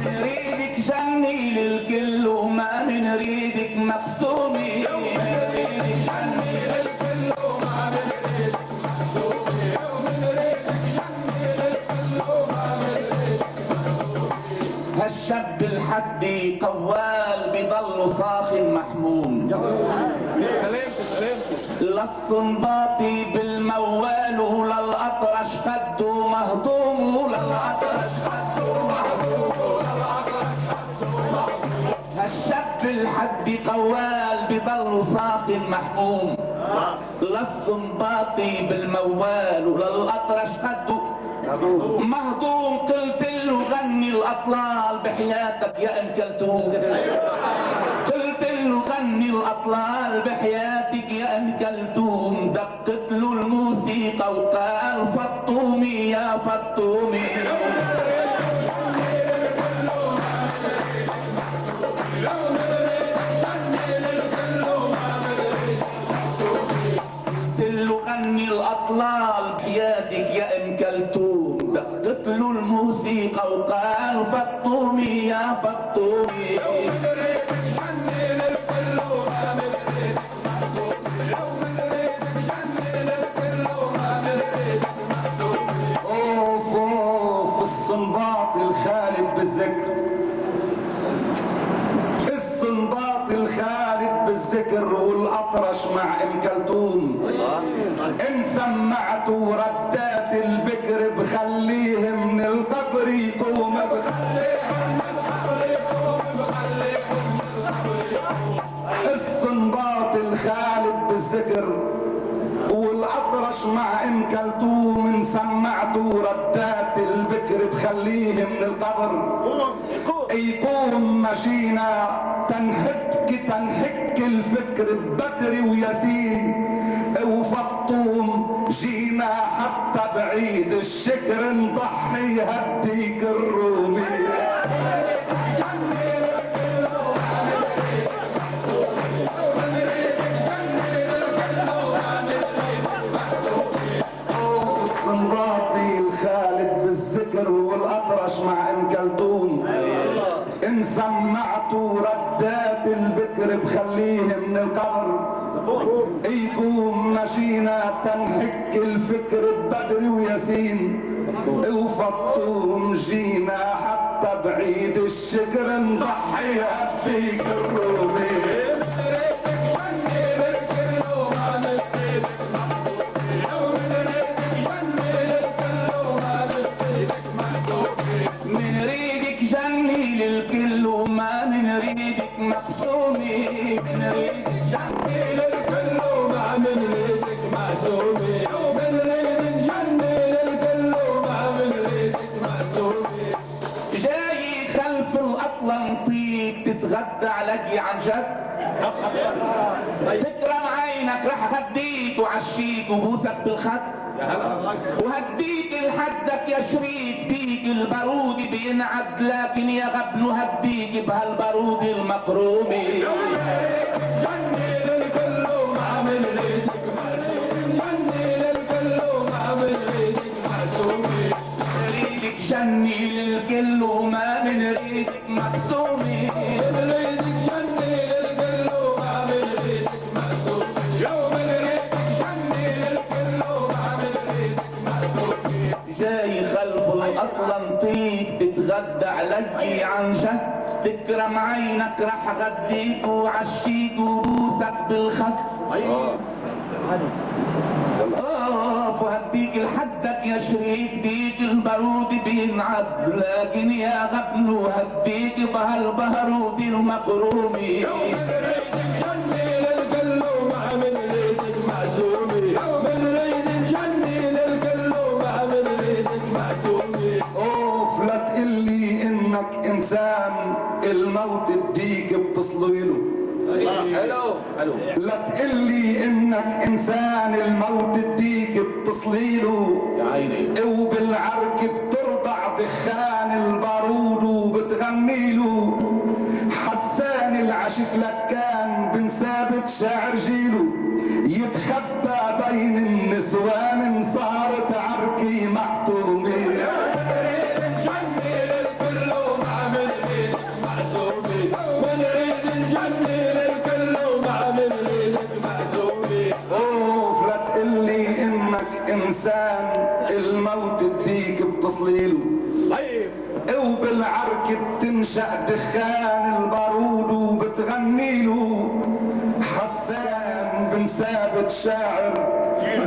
نريدك جني للكل وما نريدك مقسومي. هالشاب الحدي قوال بضل صاخ محموم، للصنباطي بالموال وللأطرش خده مهضوم، وللأطرش خده مهضوم. هالشاب الحدي قوال بضل صاخ محموم، للصنباطي بالموال وللأطرش خده مهضوم. قلت له غني الاطلال بحياتك يا ام كلثوم، قلت له غني الاطلال بحياتك يا ام كلثوم. دقت له الموسيقى وقال فطومي يا فطومي. قلت له غني الاطلال بحياتك يا ام كلثوم. دقت له الموسيقى وقال فطومي يا فطومي. اوف اوف الصنباط الخالد بالذكر، الصنباط الخالد بالذكر والاطرش مع ام كلثوم. ان سمعتوا ردات البكر بخليه من القبر يقوم، الصنباط الخالد بالذكر والاطرش مع ام كلثوم. ان سمعتوا ردات البكر بخليه من القبر يقوم. مشينا تنحك الفكر ببكر وياسين وفطوم. جينا حتى بعيد الشكر نضحي هديك الرومي. الصنباطي الخالد بالذكر والاطرش مع ام كلثوم. ان سمعتوا ردات البكر بخليه من القبر يقوم. مشينا تنحك الفكر ببدر وياسين وفطوم. جينا حتى بعيد الشكر نضحي فيك الرومي. نريدك جني للكل وما نريدك مقسومي. نريدك جني للكل وما نريدك مقسومي. نريدك جني للكل وما نريدك مقسومي. جاي خلف الاطلنطيق تتغدى علي عن جد، تكرم عينك رح هديك وعشيك وبوسك بالخد، وهديك لحدك يا شريك بيك البارود بينعد. لكن يا غبن هديك بهالبارود المقرومي. جني للكل وما من ريدك معزومي. جني للكل وما من ريدك معزومي. نريدك جني للكل وما من ريدك مقسومي. نريدك جني للكل وما من ريدك مقسومي. يوم نريدك جني للكل وما من ريدك مقسومي. جاي خلف الاطلنطيق تتغدى علي عن جد، تكرم عينك رح غديك وعشيك وبوسك بالخد. وهديك لحدك يا شريك بيك البارود بينعد. لكن يا غبن وهديك بهالبارود المقرومي. اوف لا تقلي انك انسان الموت بديك بتصليله. حلو. لا تقلي انك انسان الموت بديك بتصليله يا عيني. وبالعرك بترضع دخان البارود وبتغنيله. حسان العشق لك كان بن ثابت شاعر جيله، يتخبى بين النسوان انك انسان الموت تديك بتصليله وبالعرك بتنشأ دخان البارود وبتغنيله. حسان بن ثابت شاعر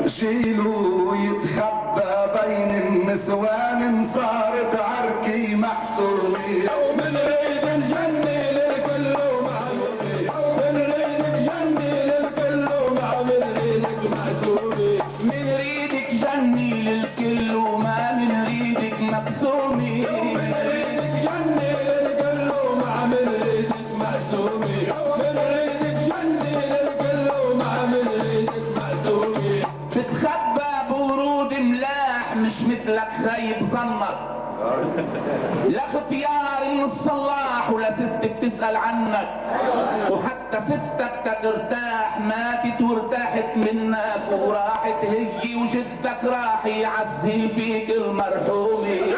جيله يتخبى بين النسوان صارت عركي محسومي. من ريد الجنة للكل ومعلومي من ريدك جنة للكل ومعلومي محسومي. من ريدك جنة للكل وما من ريدك مقسومي. من ريدك جنة للكل وما من ريدك محسومي. من ريدك جنة للكل وما من ريدك محسومي. تتخبى بورود ملاح مش مثلك خايب ظنك. لا اختيار من الصلاح ولا ستك تسأل عنك. وحتى ستك ترتاح ماتت وارتاحت منك وراحت هي وجدك راح يعزي فيك المرحومي.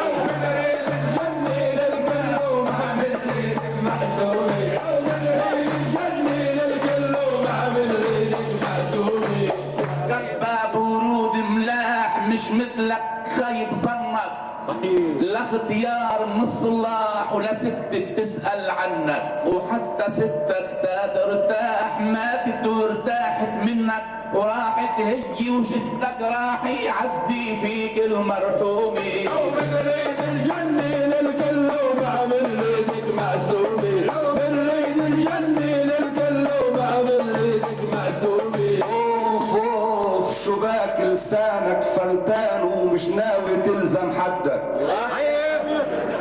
كباب ورود ملاح مش مثلك خايب ظنك. لا اختيار من الصلاح ولا ستك تسأل عنك. وحتى ستك ترتاح ماتت وارتاحت منك وراحت هي وجدك راح يعزي فيك المرحومي. من ريد الجنة للكل وما من ريدك معسومي. من ريد الجنة للكل وما من ريدك معسومي. اوف شباك لسانك فلتان ومش ناوي تلزم حدك.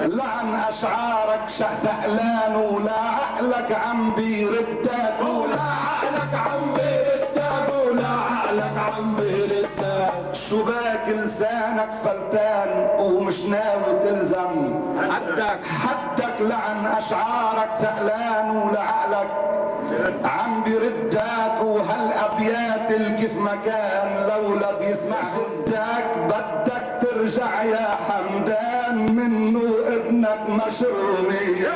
لعن اشعارك سألان ولا عقلك عم بيردك. ولا عقلك عم بيردك ولا عقلك عم بيردك. شباك لسانك فلتان ومش ناوي تلزم حدك. لعن اشعارك سألان ولا عقلك عم بيردك. وهالابيات الكيف مكان لولا بيسمع هدك. بدك ترجع يا حمدان منه ابنك مشرومي.